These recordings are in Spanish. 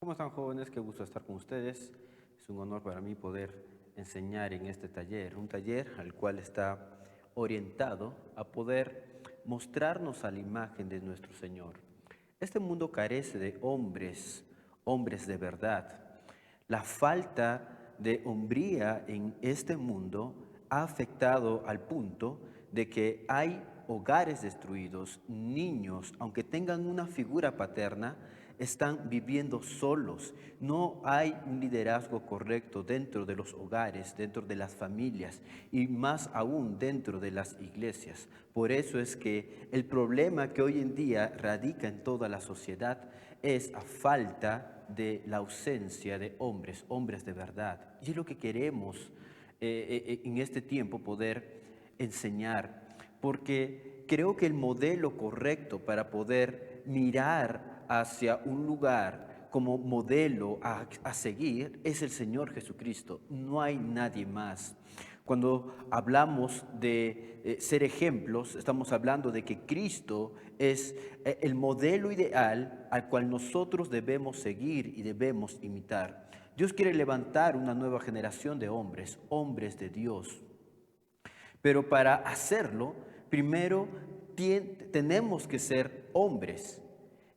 ¿Cómo están, jóvenes? Qué gusto estar con ustedes. Es un honor para mí poder enseñar en este taller, un taller al cual está orientado a poder mostrarnos a la imagen de nuestro Señor. Este mundo carece de hombres, hombres de verdad. La falta de hombría en este mundo ha afectado al punto de que hay hogares destruidos, niños, aunque tengan una figura paterna, están viviendo solos. No hay un liderazgo correcto dentro de los hogares, dentro de las familias y más aún dentro de las iglesias. Por eso es que el problema que hoy en día radica en toda la sociedad es a falta de la ausencia de hombres, hombres de verdad. Y es lo que queremos en este tiempo poder enseñar, porque creo que el modelo correcto para poder mirar hacia un lugar como modelo a seguir es el Señor Jesucristo. No hay nadie más. Cuando hablamos de ser ejemplos, estamos hablando de que Cristo es el modelo ideal al cual nosotros debemos seguir y debemos imitar. Dios quiere levantar una nueva generación de hombres, hombres de Dios. Pero para hacerlo, primero tenemos que ser hombres,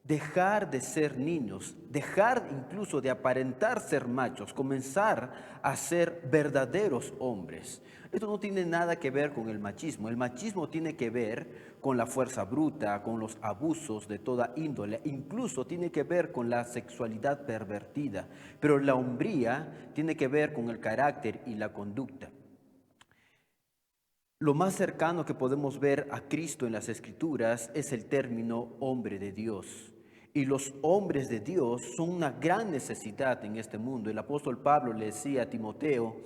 dejar de ser niños, dejar incluso de aparentar ser machos, comenzar a ser verdaderos hombres. Esto no tiene nada que ver con el machismo. El machismo tiene que ver con la fuerza bruta, con los abusos de toda índole, incluso tiene que ver con la sexualidad pervertida. Pero la hombría tiene que ver con el carácter y la conducta. Lo más cercano que podemos ver a Cristo en las Escrituras es el término hombre de Dios. Y los hombres de Dios son una gran necesidad en este mundo. El apóstol Pablo le decía a Timoteo,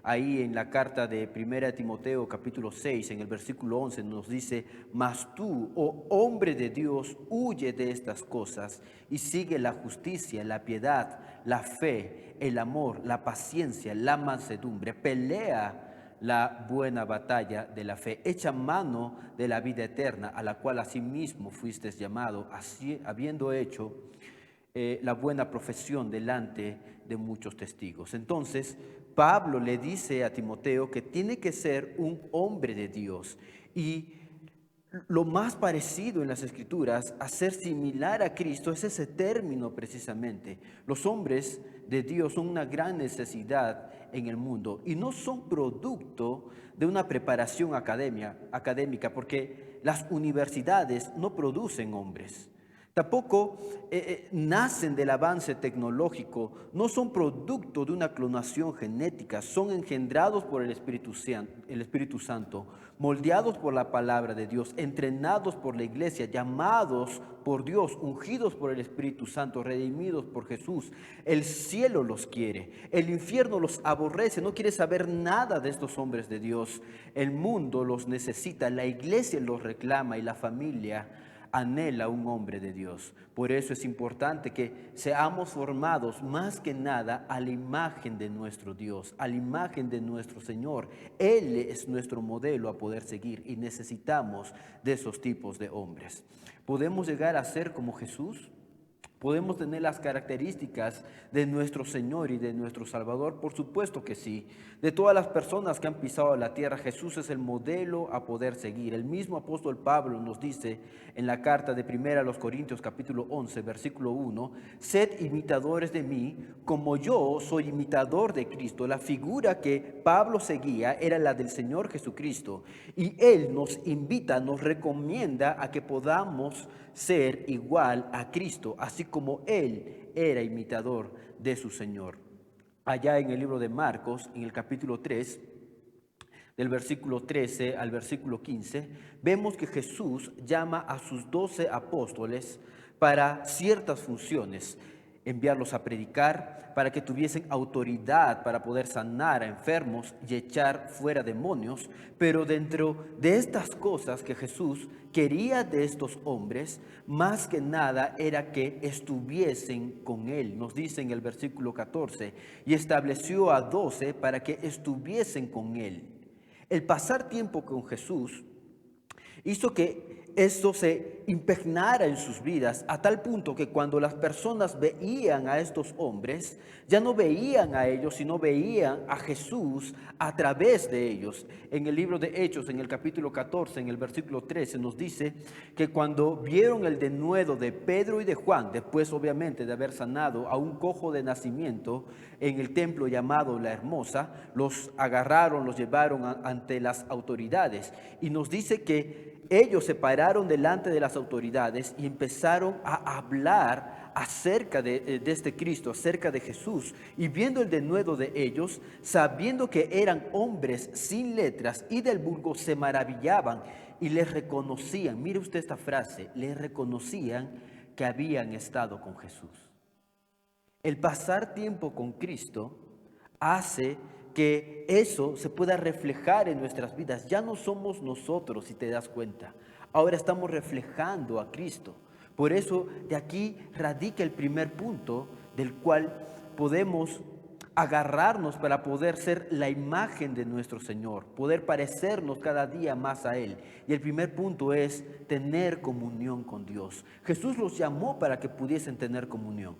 ahí en la carta de 1 Timoteo capítulo 6, en el versículo 11, nos dice: mas tú, oh hombre de Dios, huye de estas cosas y sigue la justicia, la piedad, la fe, el amor, la paciencia, la mansedumbre. Pelea la buena batalla de la fe, echa mano de la vida eterna, a la cual asimismo fuiste llamado, así, habiendo hecho la buena profesión delante de muchos testigos. Entonces, Pablo le dice a Timoteo que tiene que ser un hombre de Dios, y lo más parecido en las Escrituras a ser similar a Cristo es ese término precisamente. Los hombres de Dios son una gran necesidad en el mundo y no son producto de una preparación académica, porque las universidades no producen hombres. Tampoco nacen del avance tecnológico, no son producto de una clonación genética, son engendrados por el Espíritu Santo, moldeados por la palabra de Dios, entrenados por la iglesia, llamados por Dios, ungidos por el Espíritu Santo, redimidos por Jesús. El cielo los quiere, el infierno los aborrece, no quiere saber nada de estos hombres de Dios. El mundo los necesita, la iglesia los reclama y la familia anhela un hombre de Dios. Por eso es importante que seamos formados más que nada a la imagen de nuestro Dios, a la imagen de nuestro Señor. Él es nuestro modelo a poder seguir y necesitamos de esos tipos de hombres. ¿Podemos llegar a ser como Jesús? ¿Podemos tener las características de nuestro Señor y de nuestro Salvador? Por supuesto que sí. De todas las personas que han pisado la tierra, Jesús es el modelo a poder seguir. El mismo apóstol Pablo nos dice en la carta de 1 Corintios capítulo 11, versículo 1, sed imitadores de mí, como yo soy imitador de Cristo. La figura que Pablo seguía era la del Señor Jesucristo. Y Él nos invita, nos recomienda a que podamos ser igual a Cristo, así como Él era imitador de su Señor. Allá en el libro de Marcos, en el capítulo 3, del versículo 13 al versículo 15, vemos que Jesús llama a sus 12 apóstoles para ciertas funciones: enviarlos a predicar, para que tuviesen autoridad para poder sanar a enfermos y echar fuera demonios. Pero dentro de estas cosas que Jesús quería de estos hombres, más que nada era que estuviesen con Él. Nos dice en el versículo 14, y estableció a 12 para que estuviesen con Él. El pasar tiempo con Jesús hizo que esto se impregnara en sus vidas a tal punto que cuando las personas veían a estos hombres, ya no veían a ellos, sino veían a Jesús a través de ellos. En el libro de Hechos, en el capítulo 14, en el versículo 13, nos dice que cuando vieron el denuedo de Pedro y de Juan, después obviamente de haber sanado a un cojo de nacimiento en el templo llamado La Hermosa, los agarraron, los llevaron ante las autoridades. Y nos dice que ellos se pararon delante de las autoridades y empezaron a hablar acerca de este Cristo, acerca de Jesús. Y viendo el denuedo de ellos, sabiendo que eran hombres sin letras y del vulgo, se maravillaban y les reconocían. Mire usted esta frase, les reconocían que habían estado con Jesús. El pasar tiempo con Cristo hace que eso se pueda reflejar en nuestras vidas. Ya no somos nosotros, si te das cuenta. Ahora estamos reflejando a Cristo. Por eso de aquí radica el primer punto del cual podemos agarrarnos para poder ser la imagen de nuestro Señor, poder parecernos cada día más a Él. Y el primer punto es tener comunión con Dios. Jesús los llamó para que pudiesen tener comunión,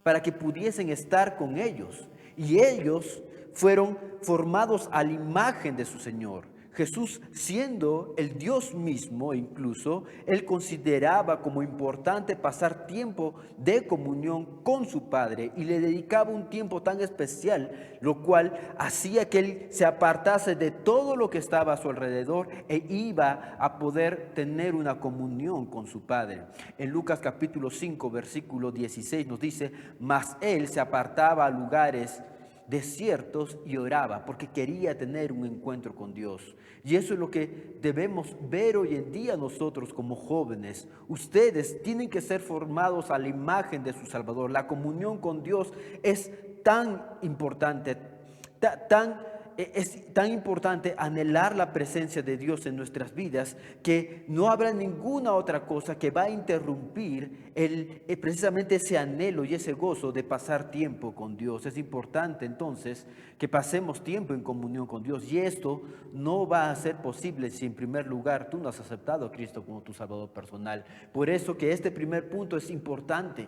para que pudiesen estar con ellos. Y ellos fueron formados a la imagen de su Señor. Jesús, siendo el Dios mismo, incluso, Él consideraba como importante pasar tiempo de comunión con su Padre y le dedicaba un tiempo tan especial, lo cual hacía que Él se apartase de todo lo que estaba a su alrededor e iba a poder tener una comunión con su Padre. En Lucas capítulo 5, versículo 16 nos dice: mas Él se apartaba a lugares desiertos y oraba porque quería tener un encuentro con Dios. Y eso es lo que debemos ver hoy en día nosotros como jóvenes. Ustedes tienen que ser formados a la imagen de su Salvador. La comunión con Dios es tan importante, es tan importante anhelar la presencia de Dios en nuestras vidas, que no habrá ninguna otra cosa que va a interrumpir precisamente ese anhelo y ese gozo de pasar tiempo con Dios. Es importante entonces que pasemos tiempo en comunión con Dios, y esto no va a ser posible si en primer lugar tú no has aceptado a Cristo como tu Salvador personal. Por eso que este primer punto es importante.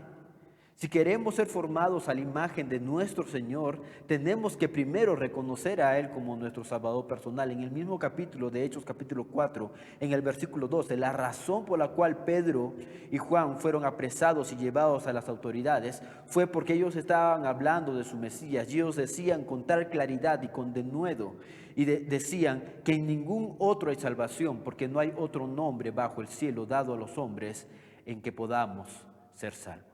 Si queremos ser formados a la imagen de nuestro Señor, tenemos que primero reconocer a Él como nuestro Salvador personal. En el mismo capítulo de Hechos, capítulo 4, en el versículo 12, la razón por la cual Pedro y Juan fueron apresados y llevados a las autoridades fue porque ellos estaban hablando de su Mesías, y ellos decían con tal claridad y con denuedo, y decían que en ningún otro hay salvación, porque no hay otro nombre bajo el cielo dado a los hombres en que podamos ser salvos.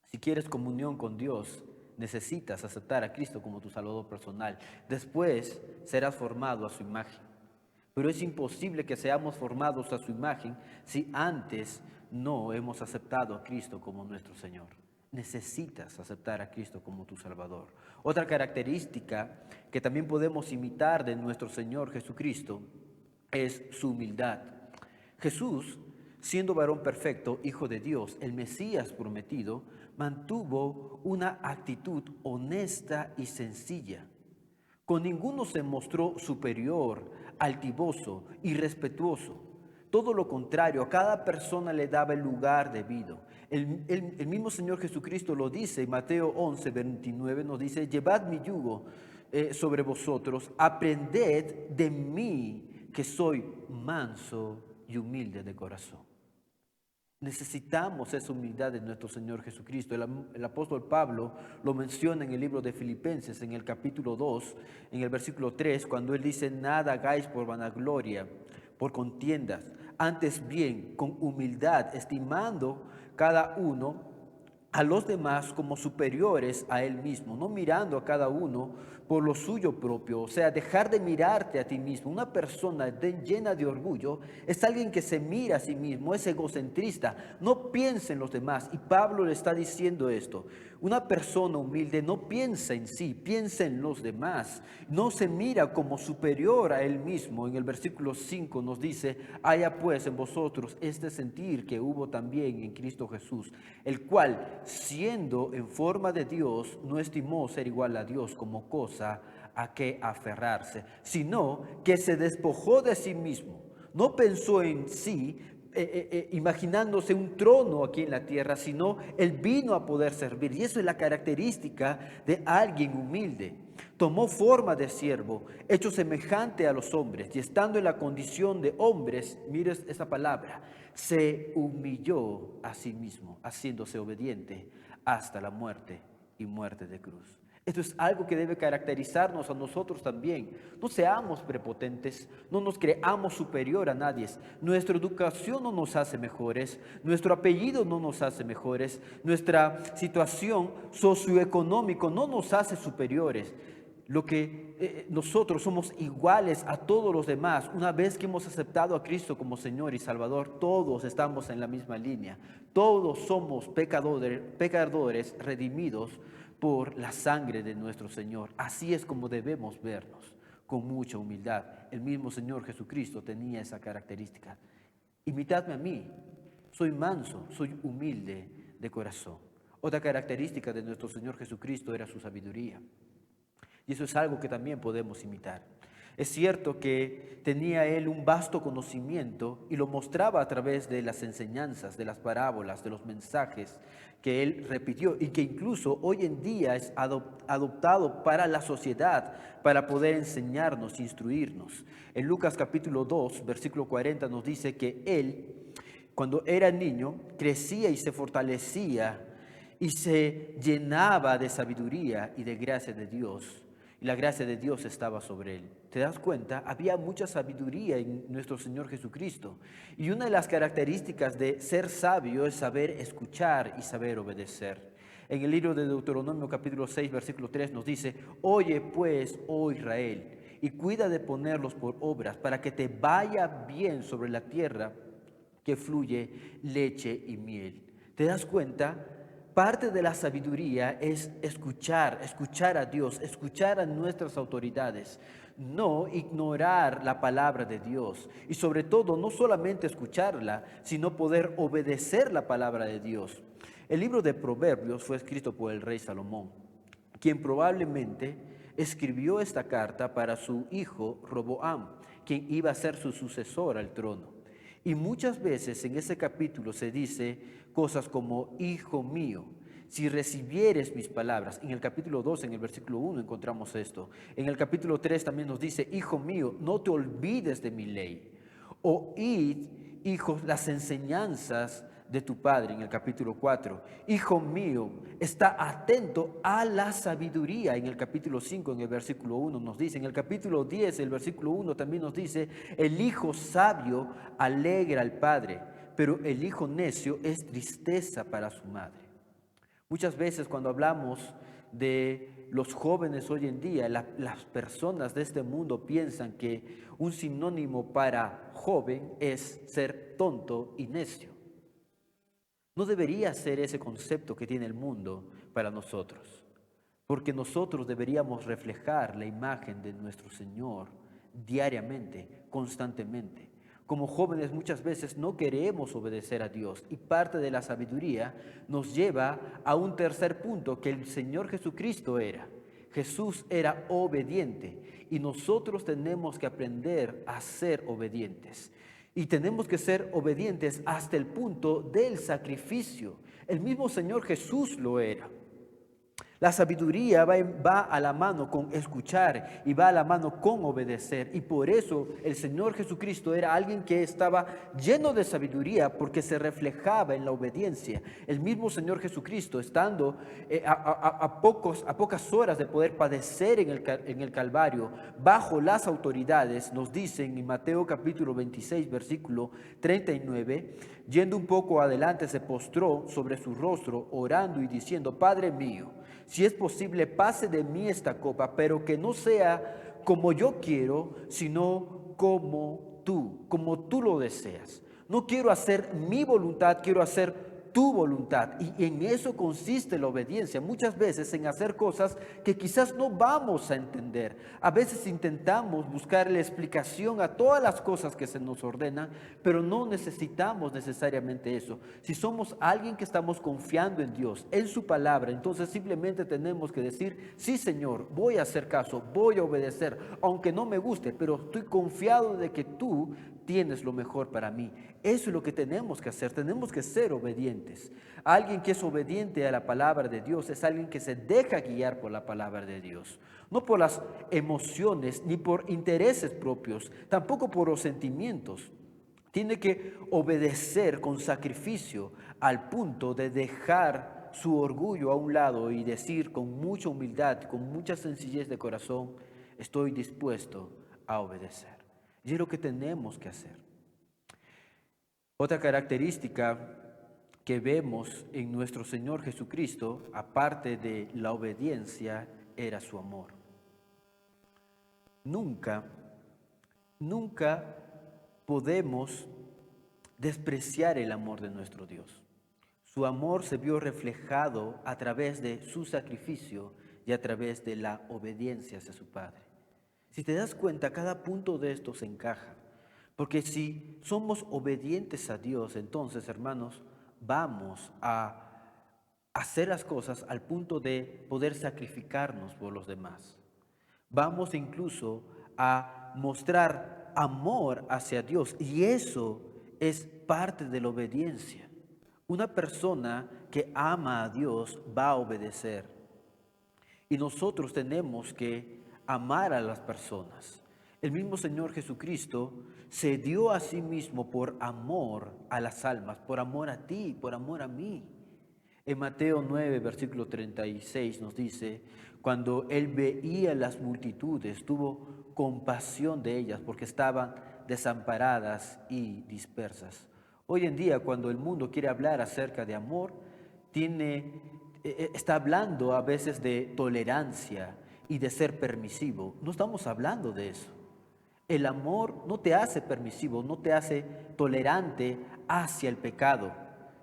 Si quieres comunión con Dios, necesitas aceptar a Cristo como tu Salvador personal. Después serás formado a su imagen. Pero es imposible que seamos formados a su imagen si antes no hemos aceptado a Cristo como nuestro Señor. Necesitas aceptar a Cristo como tu Salvador. Otra característica que también podemos imitar de nuestro Señor Jesucristo es su humildad. Jesús, siendo varón perfecto, hijo de Dios, el Mesías prometido, mantuvo una actitud honesta y sencilla. Con ninguno se mostró superior, altivoso, irrespetuoso. Todo lo contrario, a cada persona le daba el lugar debido. El mismo Señor Jesucristo lo dice en Mateo 11, 29, nos dice: llevad mi yugo sobre vosotros, aprended de mí, que soy manso y humilde de corazón. Necesitamos esa humildad de nuestro Señor Jesucristo. El apóstol Pablo lo menciona en el libro de Filipenses, en el capítulo 2, en el versículo 3, cuando él dice: nada hagáis por vanagloria, por contiendas, antes bien con humildad, estimando cada uno a los demás como superiores a él mismo, no mirando a cada uno por lo suyo propio, o sea, dejar de mirarte a ti mismo. Una persona llena de orgullo es alguien que se mira a sí mismo, es egocentrista, no piensa en los demás. Y Pablo le está diciendo esto: una persona humilde no piensa en sí, piensa en los demás, no se mira como superior a él mismo. En el versículo 5 nos dice: haya pues en vosotros este sentir que hubo también en Cristo Jesús, el cual, siendo en forma de Dios, no estimó ser igual a Dios como cosa a que aferrarse, sino que se despojó de sí mismo, no pensó en sí, imaginándose un trono aquí en la tierra, sino Él vino a poder servir. Y eso es la característica de alguien humilde. Tomó forma de siervo, hecho semejante a los hombres, y estando en la condición de hombres, mire esa palabra, se humilló a sí mismo, haciéndose obediente hasta la muerte y muerte de cruz. Esto es algo que debe caracterizarnos a nosotros también. No seamos prepotentes, no nos creamos superior a nadie. Nuestra educación no nos hace mejores, nuestro apellido no nos hace mejores, nuestra situación socioeconómica no nos hace superiores. Lo que nosotros somos iguales a todos los demás. Una vez que hemos aceptado a Cristo como Señor y Salvador, todos estamos en la misma línea. Todos somos pecadores redimidos por la sangre de nuestro Señor. Así es como debemos vernos, con mucha humildad. El mismo Señor Jesucristo tenía esa característica. Imitadme a mí, soy manso, soy humilde de corazón. Otra característica de nuestro Señor Jesucristo era su sabiduría. Y eso es algo que también podemos imitar. Es cierto que tenía él un vasto conocimiento y lo mostraba a través de las enseñanzas, de las parábolas, de los mensajes que él repitió y que incluso hoy en día es adoptado para la sociedad para poder enseñarnos, instruirnos. En Lucas capítulo 2, versículo 40 nos dice que él, cuando era niño, crecía y se fortalecía y se llenaba de sabiduría y de gracia de Dios. Y la gracia de Dios estaba sobre él. ¿Te das cuenta? Había mucha sabiduría en nuestro Señor Jesucristo. Y una de las características de ser sabio es saber escuchar y saber obedecer. En el libro de Deuteronomio capítulo 6, versículo 3 nos dice: oye pues, oh Israel, y cuida de ponerlos por obras, para que te vaya bien sobre la tierra que fluye leche y miel. ¿Te das cuenta? Parte de la sabiduría es escuchar a Dios, escuchar a nuestras autoridades, no ignorar la palabra de Dios y sobre todo no solamente escucharla, sino poder obedecer la palabra de Dios. El libro de Proverbios fue escrito por el rey Salomón, quien probablemente escribió esta carta para su hijo Roboam, quien iba a ser su sucesor al trono. Y muchas veces en ese capítulo se dice cosas como: hijo mío, si recibieres mis palabras. En el capítulo 2, en el versículo 1 encontramos esto. En el capítulo 3 también nos dice: hijo mío, no te olvides de mi ley. Oíd, hijos, las enseñanzas de tu padre. En el capítulo 4, hijo mío, está atento a la sabiduría. En el capítulo 5, en el versículo 1 nos dice. En el capítulo 10, el versículo 1 también nos dice: el hijo sabio alegra al padre, pero el hijo necio es tristeza para su madre. Muchas veces cuando hablamos de los jóvenes hoy en día, las personas de este mundo piensan que un sinónimo para joven es ser tonto y necio. No debería ser ese concepto que tiene el mundo para nosotros, porque nosotros deberíamos reflejar la imagen de nuestro Señor diariamente, constantemente. Como jóvenes muchas veces no queremos obedecer a Dios y parte de la sabiduría nos lleva a un tercer punto que el Señor Jesucristo era. Jesús era obediente y nosotros tenemos que aprender a ser obedientes. Y tenemos que ser obedientes hasta el punto del sacrificio. El mismo Señor Jesús lo era. La sabiduría va a la mano con escuchar y va a la mano con obedecer. Y por eso el Señor Jesucristo era alguien que estaba lleno de sabiduría porque se reflejaba en la obediencia. El mismo Señor Jesucristo, estando a pocas horas de poder padecer en el Calvario, bajo las autoridades, nos dicen en Mateo capítulo 26, versículo 39, yendo un poco adelante, se postró sobre su rostro, orando y diciendo: Padre mío, si es posible, pase de mí esta copa, pero que no sea como yo quiero, sino como tú lo deseas. No quiero hacer mi voluntad, quiero hacer tu voluntad. Y en eso consiste la obediencia. Muchas veces en hacer cosas que quizás no vamos a entender. A veces intentamos buscarle explicación a todas las cosas que se nos ordenan, pero no necesitamos necesariamente eso. Si somos alguien que estamos confiando en Dios, en su palabra, entonces simplemente tenemos que decir: sí, Señor, voy a hacer caso, voy a obedecer, aunque no me guste, pero estoy confiado de que tú tienes lo mejor para mí. Eso es lo que tenemos que hacer, tenemos que ser obedientes. Alguien que es obediente a la palabra de Dios es alguien que se deja guiar por la palabra de Dios. No por las emociones ni por intereses propios, tampoco por los sentimientos. Tiene que obedecer con sacrificio al punto de dejar su orgullo a un lado y decir con mucha humildad, con mucha sencillez de corazón, estoy dispuesto a obedecer. Y es lo que tenemos que hacer. Otra característica que vemos en nuestro Señor Jesucristo, aparte de la obediencia, era su amor. Nunca podemos despreciar el amor de nuestro Dios. Su amor se vio reflejado a través de su sacrificio y a través de la obediencia hacia su Padre. Si te das cuenta, cada punto de esto se encaja. Porque si somos obedientes a Dios, entonces, hermanos, vamos a hacer las cosas al punto de poder sacrificarnos por los demás. Vamos incluso a mostrar amor hacia Dios, y eso es parte de la obediencia. Una persona que ama a Dios va a obedecer. Y nosotros tenemos que amar a las personas. El mismo Señor Jesucristo se dio a sí mismo por amor a las almas, por amor a ti, por amor a mí. En Mateo 9, versículo 36 nos dice, cuando Él veía las multitudes, tuvo compasión de ellas porque estaban desamparadas y dispersas. Hoy en día, cuando el mundo quiere hablar acerca de amor, está hablando a veces de tolerancia y de ser permisivo. No estamos hablando de eso. El amor no te hace permisivo, no te hace tolerante hacia el pecado.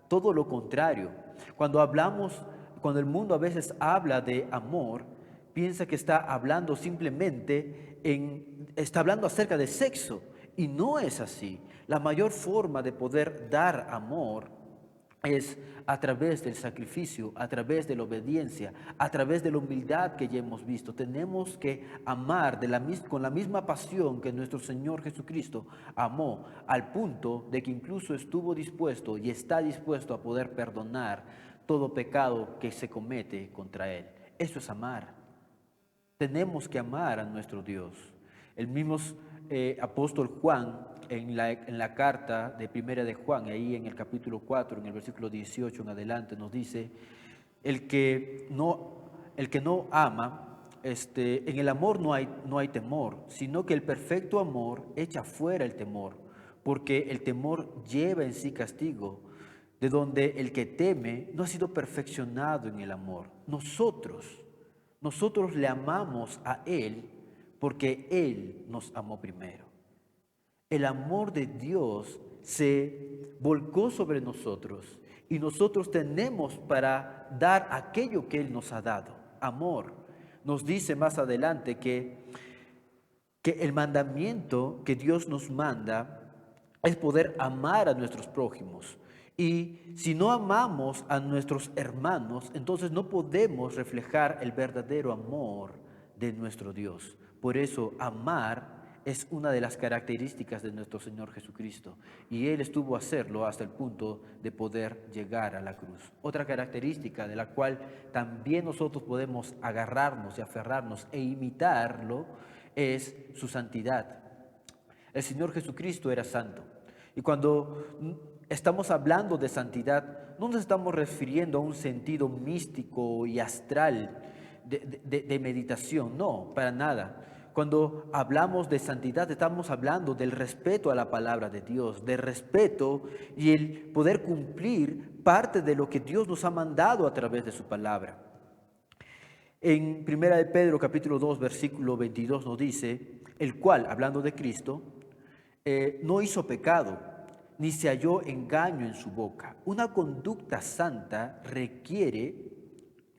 Todo lo contrario. Cuando el mundo a veces habla de amor, piensa que está hablando está hablando acerca de sexo. Y no es así. La mayor forma de poder dar amor es a través del sacrificio, a través de la obediencia, a través de la humildad que ya hemos visto. Tenemos que amar con la misma pasión que nuestro Señor Jesucristo amó, al punto de que incluso estuvo dispuesto y está dispuesto a poder perdonar todo pecado que se comete contra Él. Eso es amar. Tenemos que amar a nuestro Dios. El mismo apóstol Juan, en la carta de Primera de Juan, ahí en el capítulo 4, en el versículo 18 en adelante, nos dice, el que no ama, en el amor no hay temor, sino que el perfecto amor echa fuera el temor, porque el temor lleva en sí castigo, de donde el que teme no ha sido perfeccionado en el amor. Nosotros le amamos a Él porque Él nos amó primero. El amor de Dios se volcó sobre nosotros y nosotros tenemos para dar aquello que Él nos ha dado, amor. Nos dice más adelante que el mandamiento que Dios nos manda es poder amar a nuestros prójimos. Y si no amamos a nuestros hermanos, entonces no podemos reflejar el verdadero amor de nuestro Dios. Por eso amar es una de las características de nuestro Señor Jesucristo. Y Él estuvo a hacerlo hasta el punto de poder llegar a la cruz. Otra característica de la cual también nosotros podemos agarrarnos y aferrarnos e imitarlo es su santidad. El Señor Jesucristo era santo. Y cuando estamos hablando de santidad, no nos estamos refiriendo a un sentido místico y astral de meditación, no, para nada. Cuando hablamos de santidad, estamos hablando del respeto a la palabra de Dios, del respeto y el poder cumplir parte de lo que Dios nos ha mandado a través de su palabra. En 1 de Pedro capítulo 2, versículo 22 nos dice, el cual, hablando de Cristo, no hizo pecado, ni se halló engaño en su boca. Una conducta santa requiere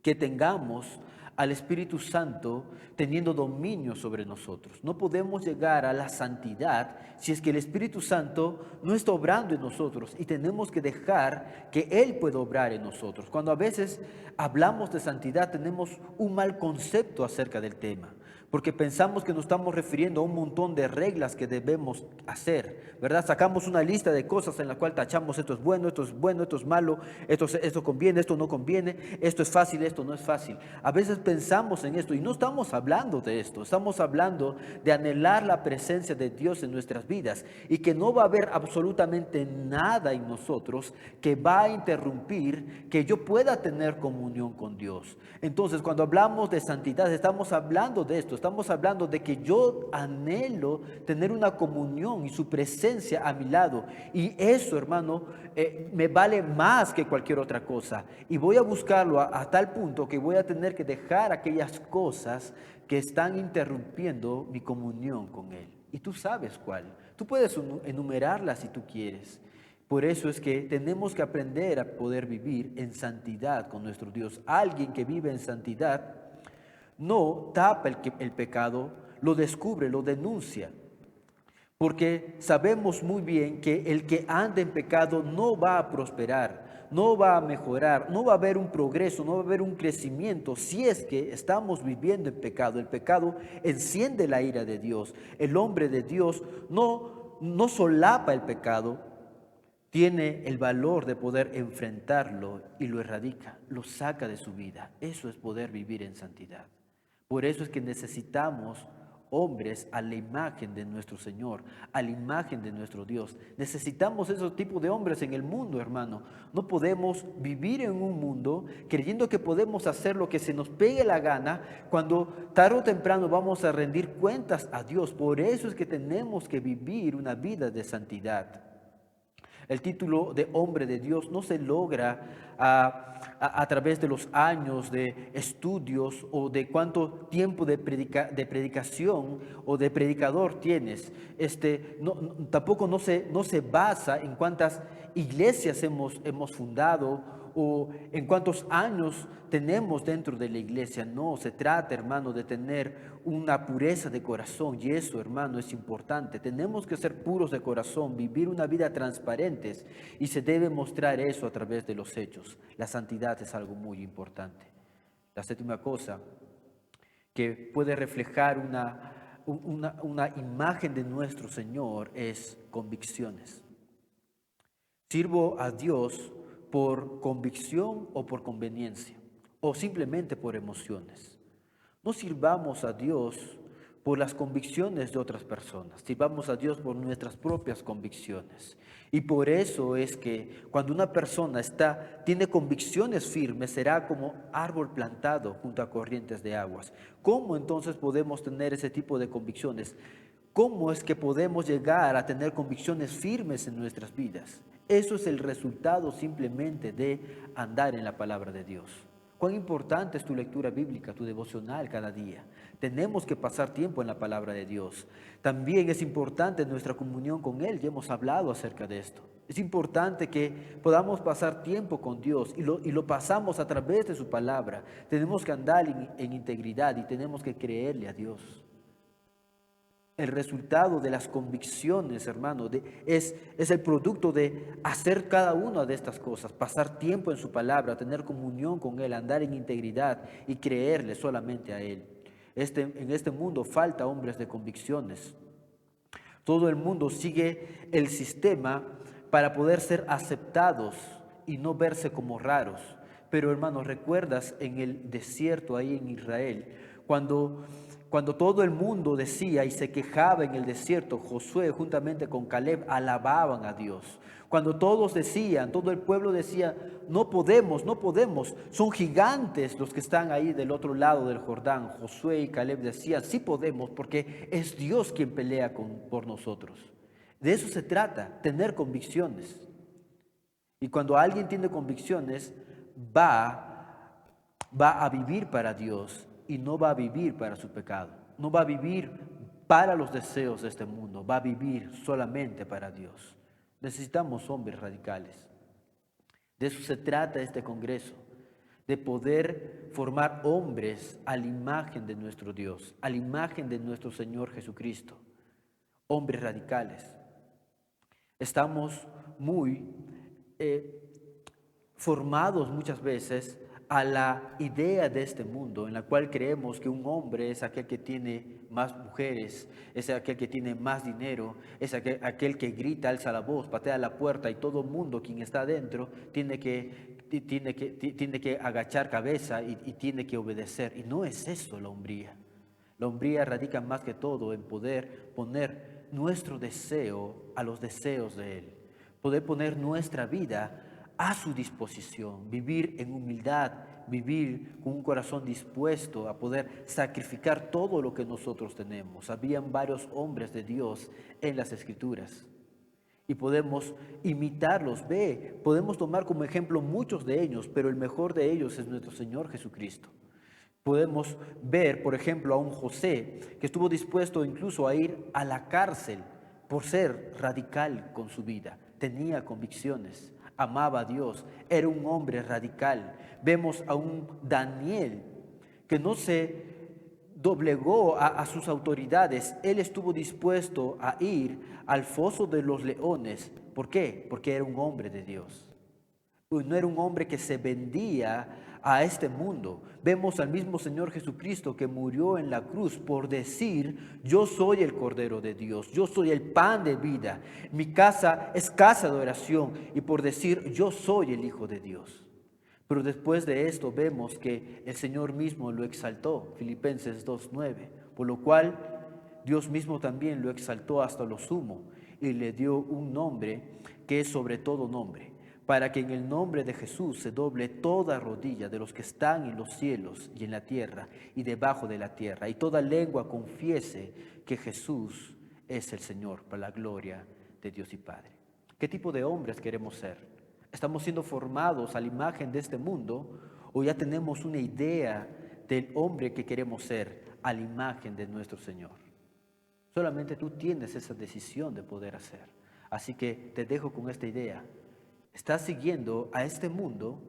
que tengamos al Espíritu Santo teniendo dominio sobre nosotros. No podemos llegar a la santidad si es que el Espíritu Santo no está obrando en nosotros, y tenemos que dejar que Él pueda obrar en nosotros. Cuando a veces hablamos de santidad tenemos un mal concepto acerca del tema, porque pensamos que nos estamos refiriendo a un montón de reglas que debemos hacer, ¿verdad? Sacamos una lista de cosas en la cual tachamos esto es bueno, esto es bueno, esto es malo, esto conviene, esto no conviene, esto es fácil, esto no es fácil. A veces pensamos en esto y no estamos hablando de esto, estamos hablando de anhelar la presencia de Dios en nuestras vidas y que no va a haber absolutamente nada en nosotros que va a interrumpir que yo pueda tener comunión con Dios. Entonces, cuando hablamos de santidad, estamos hablando de esto. Estamos hablando de que yo anhelo tener una comunión y su presencia a mi lado. Y eso, hermano, me vale más que cualquier otra cosa. Y voy a buscarlo a tal punto que voy a tener que dejar aquellas cosas que están interrumpiendo mi comunión con Él. Y tú sabes cuál. Tú puedes enumerarlas si tú quieres. Por eso es que tenemos que aprender a poder vivir en santidad con nuestro Dios. Alguien que vive en santidad no tapa el pecado, lo descubre, lo denuncia. Porque sabemos muy bien que el que anda en pecado no va a prosperar, no va a mejorar, no va a haber un progreso, no va a haber un crecimiento si es que estamos viviendo en pecado. El pecado enciende la ira de Dios. El hombre de Dios no solapa el pecado, tiene el valor de poder enfrentarlo y lo erradica, lo saca de su vida. Eso es poder vivir en santidad. Por eso es que necesitamos hombres a la imagen de nuestro Señor, a la imagen de nuestro Dios. Necesitamos esos tipos de hombres en el mundo, hermano. No podemos vivir en un mundo creyendo que podemos hacer lo que se nos pegue la gana cuando tarde o temprano vamos a rendir cuentas a Dios. Por eso es que tenemos que vivir una vida de santidad. El título de hombre de Dios no se logra a través de los años de estudios o de cuánto tiempo de predicación o de predicador tienes. Tampoco no se basa en cuántas iglesias hemos fundado o en cuántos años tenemos dentro de la iglesia. No, se trata, hermano, de tener una pureza de corazón y eso, hermano, es importante. Tenemos que ser puros de corazón, vivir una vida transparente y se debe mostrar eso a través de los hechos. La santidad es algo muy importante. La séptima cosa que puede reflejar una imagen de nuestro Señor es convicciones. Sirvo a Dios por convicción o por conveniencia, o simplemente por emociones. No sirvamos a Dios por las convicciones de otras personas, sirvamos a Dios por nuestras propias convicciones. Y por eso es que cuando una persona tiene convicciones firmes, será como árbol plantado junto a corrientes de aguas. ¿Cómo entonces podemos tener ese tipo de convicciones? ¿Cómo es que podemos llegar a tener convicciones firmes en nuestras vidas? Eso es el resultado simplemente de andar en la palabra de Dios. Cuán importante es tu lectura bíblica, tu devocional cada día. Tenemos que pasar tiempo en la palabra de Dios. También es importante nuestra comunión con Él, ya hemos hablado acerca de esto. Es importante que podamos pasar tiempo con Dios y lo pasamos a través de su palabra. Tenemos que andar en integridad y tenemos que creerle a Dios. El resultado de las convicciones, hermano, es el producto de hacer cada una de estas cosas, pasar tiempo en su palabra, tener comunión con Él, andar en integridad y creerle solamente a Él. En este mundo falta hombres de convicciones. Todo el mundo sigue el sistema para poder ser aceptados y no verse como raros. Pero hermano, ¿recuerdas en el desierto ahí en Israel? Cuando todo el mundo decía y se quejaba en el desierto, Josué juntamente con Caleb alababan a Dios. Cuando todos decían, todo el pueblo decía, no podemos, no podemos, son gigantes los que están ahí del otro lado del Jordán. Josué y Caleb decían, sí podemos, porque es Dios quien pelea por nosotros. De eso se trata, tener convicciones. Y cuando alguien tiene convicciones, va a vivir para Dios y no va a vivir para su pecado. No va a vivir para los deseos de este mundo, va a vivir solamente para Dios. Necesitamos hombres radicales. De eso se trata este congreso, de poder formar hombres a la imagen de nuestro Dios, a la imagen de nuestro Señor Jesucristo. Hombres radicales. Estamos muy formados muchas veces a la idea de este mundo, en la cual creemos que un hombre es aquel que tiene más mujeres, es aquel que tiene más dinero, es aquel que grita, alza la voz, patea la puerta y todo mundo quien está adentro tiene que agachar cabeza y tiene que obedecer. Y no es eso la hombría. La hombría radica más que todo en poder poner nuestro deseo a los deseos de Él, poder poner nuestra vida a su disposición, vivir en humildad, vivir con un corazón dispuesto a poder sacrificar todo lo que nosotros tenemos. Habían varios hombres de Dios en las Escrituras y podemos imitarlos. Podemos tomar como ejemplo muchos de ellos, pero el mejor de ellos es nuestro Señor Jesucristo. Podemos ver, por ejemplo, a un José que estuvo dispuesto incluso a ir a la cárcel por ser radical con su vida. Tenía convicciones, amaba a Dios, era un hombre radical. Vemos a un Daniel que no se doblegó a sus autoridades. Él estuvo dispuesto a ir al foso de los leones. ¿Por qué? Porque era un hombre de Dios. No era un hombre que se vendía a este mundo. Vemos al mismo Señor Jesucristo que murió en la cruz por decir: yo soy el Cordero de Dios, yo soy el pan de vida, mi casa es casa de oración, y por decir: yo soy el Hijo de Dios. Pero después de esto vemos que el Señor mismo lo exaltó, Filipenses 2:9, por lo cual Dios mismo también lo exaltó hasta lo sumo y le dio un nombre que es sobre todo nombre, para que en el nombre de Jesús se doble toda rodilla de los que están en los cielos y en la tierra y debajo de la tierra, y toda lengua confiese que Jesús es el Señor, para la gloria de Dios y Padre. ¿Qué tipo de hombres queremos ser? ¿Estamos siendo formados a la imagen de este mundo o ya tenemos una idea del hombre que queremos ser a la imagen de nuestro Señor? Solamente tú tienes esa decisión de poder hacer. Así que te dejo con esta idea. ¿Estás siguiendo a este mundo?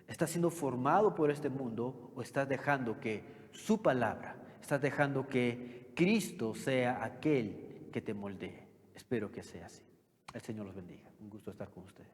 ¿Estás siendo formado por este mundo? ¿O estás dejando que su palabra, estás dejando que Cristo sea aquel que te moldee? Espero que sea así. El Señor los bendiga. Un gusto estar con ustedes.